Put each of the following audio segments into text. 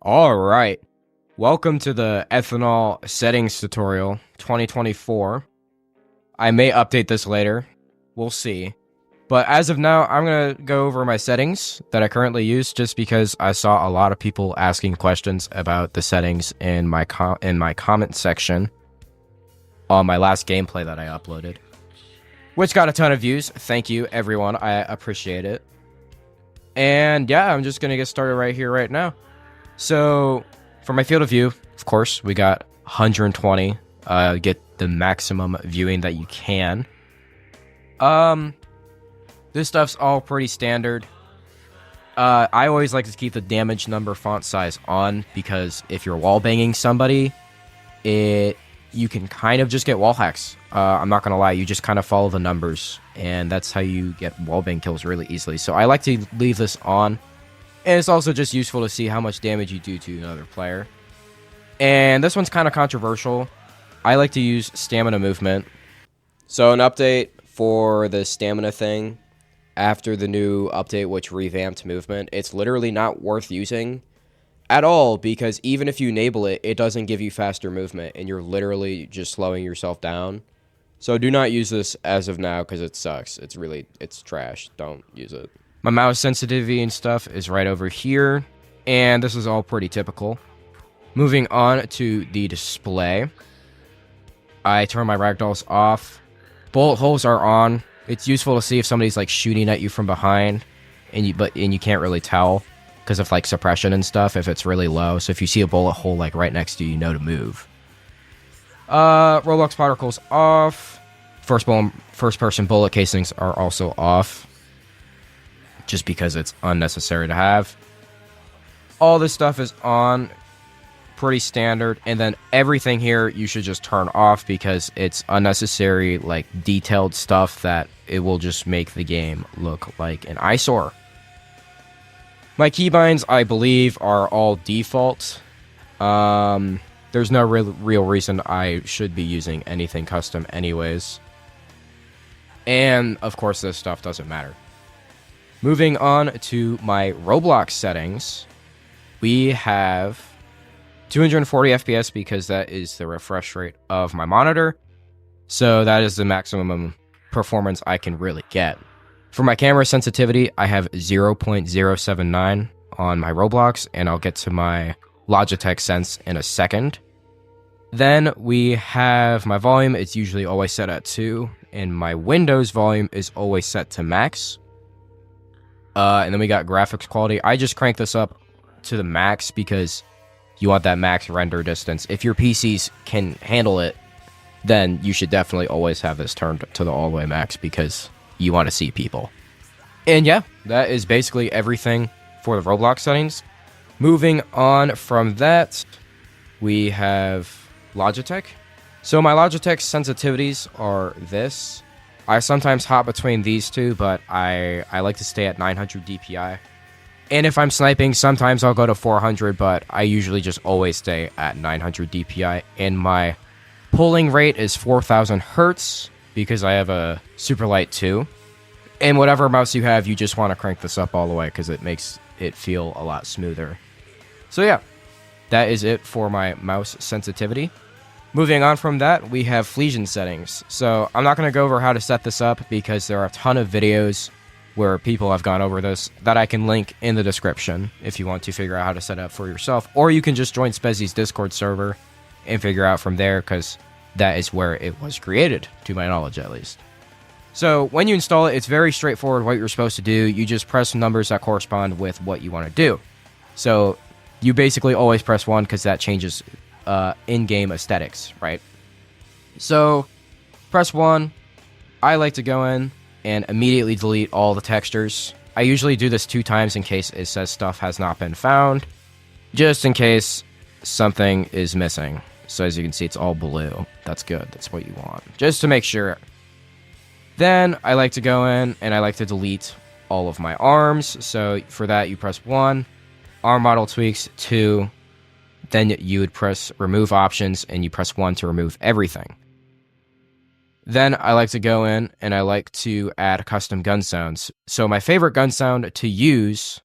All right. Welcome to the Ethenol settings tutorial 2024. I may update this later. We'll see. But as of now, I'm going to go over my settings that I currently use just because I saw a lot of people asking questions about the settings in my comment section on my last gameplay that I uploaded, which got a ton of views. Thank you, everyone. I appreciate it. And yeah, I'm just going to get started right here, right now. So, for my field of view, of course, we got 120. Get the maximum viewing that you can. This stuff's all pretty standard. I always like to keep the damage number font size on because if you're wall banging somebody, you can kind of just get wall hacks. I'm not gonna lie, you just kind of follow the numbers, and that's how you get wall bang kills really easily. So I like to leave this on. And it's also just useful to see how much damage you do to another player. And this one's kind of controversial. I like to use stamina movement. So an update for the stamina thing after the new update, which revamped movement, it's literally not worth using at all because even if you enable it, it doesn't give you faster movement and you're literally just slowing yourself down. So do not use this as of now because it sucks. It's trash. Don't use it. My mouse sensitivity and stuff is right over here, and this is all pretty typical. Moving on to the display, I turn my ragdolls off. Bullet holes are on. It's useful to see if somebody's like shooting at you from behind, and you can't really tell because of like suppression and stuff if it's really low. So if you see a bullet hole like right next to you, you know to move. Roblox particles off. First person bullet casings are also off, just because it's unnecessary to have. All this stuff is on, pretty standard, and then everything here you should just turn off because it's unnecessary, like detailed stuff that it will just make the game look like an eyesore. My keybinds, I believe, are all default. There's no real reason I should be using anything custom anyways. And, of course, this stuff doesn't matter. Moving on to my Roblox settings, we have 240 FPS because that is the refresh rate of my monitor. So that is the maximum performance I can really get. For my camera sensitivity, I have 0.079 on my Roblox, and I'll get to my Logitech Sense in a second. Then we have my volume. It's usually always set at 2, and my Windows volume is always set to max. And then we got graphics quality. I just crank this up to the max because you want that max render distance. If your PCs can handle it, then you should definitely always have this turned to the all the way max because you want to see people. And yeah, that is basically everything for the Roblox settings. Moving on from that, we have Logitech. So my Logitech sensitivities are this. I sometimes hop between these two, but I like to stay at 900 DPI. And if I'm sniping, sometimes I'll go to 400, but I usually just always stay at 900 DPI. And my pulling rate is 4000 Hertz because I have a super light 2. And whatever mouse you have, you just want to crank this up all the way because it makes it feel a lot smoother. So yeah, that is it for my mouse sensitivity. Moving on from that, we have Flesion settings. So I'm not going to go over how to set this up because there are a ton of videos where people have gone over this that I can link in the description if you want to figure out how to set it up for yourself. Or you can just join Spezzy's Discord server and figure out from there because that is where it was created, to my knowledge at least. So when you install it, it's very straightforward what you're supposed to do. You just press numbers that correspond with what you want to do. So you basically always press 1 because that changes in-game aesthetics, right? So press 1. I like to go in and immediately delete all the textures. I usually do this 2 times in case it says stuff has not been found, just in case something is missing. So as you can see, it's all blue. That's good. That's what you want, just to make sure. Then I like to go in and I like to delete all of my arms. So for that, you press 1, arm model tweaks, 2, then you would press remove options and you press 1 to remove everything. Then I like to go in and I like to add custom gun sounds. So my favorite gun sound to use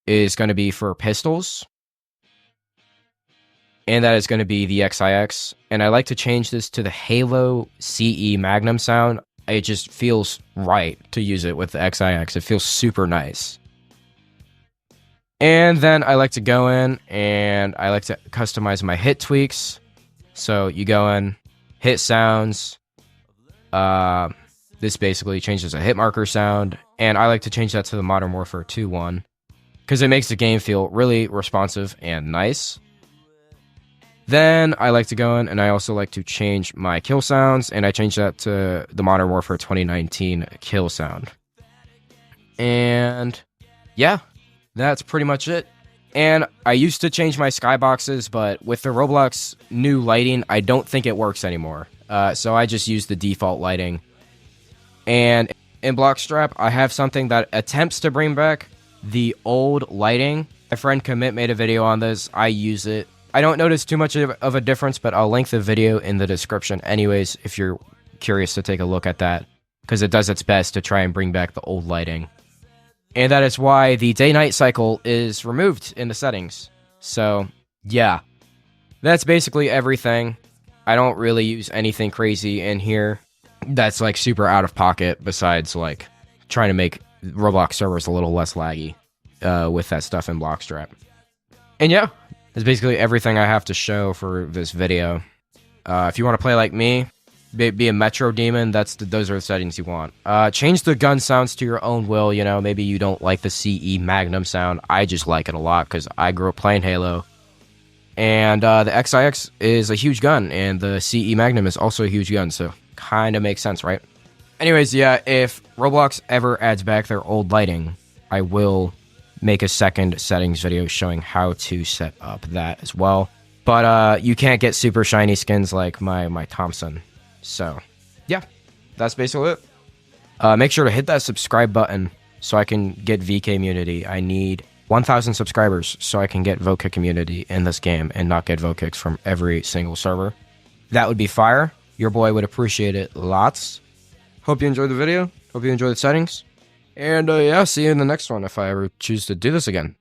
is going to be for pistols. and that is going to be the XIX. And I like to change this to the Halo CE Magnum sound. It just feels right to use it with the XIX. It feels super nice. And then I like to go in and I like to customize my hit tweaks. So you go in, hit sounds. This basically changes a hit marker sound. And I like to change that to the Modern Warfare 2 one, because it makes the game feel really responsive and nice. Then I like to go in and I also like to change my kill sounds, and I change that to the Modern Warfare 2019 kill sound. And yeah, that's pretty much it. And I used to change my skyboxes, but with the Roblox new lighting, I don't think it works anymore. So I just use the default lighting. And in Blockstrap, I have something that attempts to bring back the old lighting. My friend Commit made a video on this. I use it. I don't notice too much of a difference, but I'll link the video in the description anyways if you're curious to take a look at that, because it does its best to try and bring back the old lighting. And that is why the day-night cycle is removed in the settings. So, yeah. That's basically everything. I don't really use anything crazy in here that's like super out of pocket, besides like trying to make Roblox servers a little less laggy with that stuff in Blockstrap. And yeah, that's basically everything I have to show for this video. If you want to play like me, be a Metro Demon, those are the settings you want. Change the gun sounds to your own will, you know, maybe you don't like the CE Magnum sound. I just like it a lot because I grew up playing Halo. And the XIX is a huge gun, and the CE Magnum is also a huge gun, so kind of makes sense, right? Anyways, yeah, if Roblox ever adds back their old lighting, I will make a second settings video showing how to set up that as well. But you can't get super shiny skins like my Thompson. So, yeah, that's basically it. Make sure to hit that subscribe button so I can get VK immunity. I need 1,000 subscribers so I can get vote kick immunity in this game and not get vote kicks from every single server. That would be fire. Your boy would appreciate it lots. Hope you enjoyed the video. Hope you enjoyed the settings. And yeah, see you in the next one if I ever choose to do this again.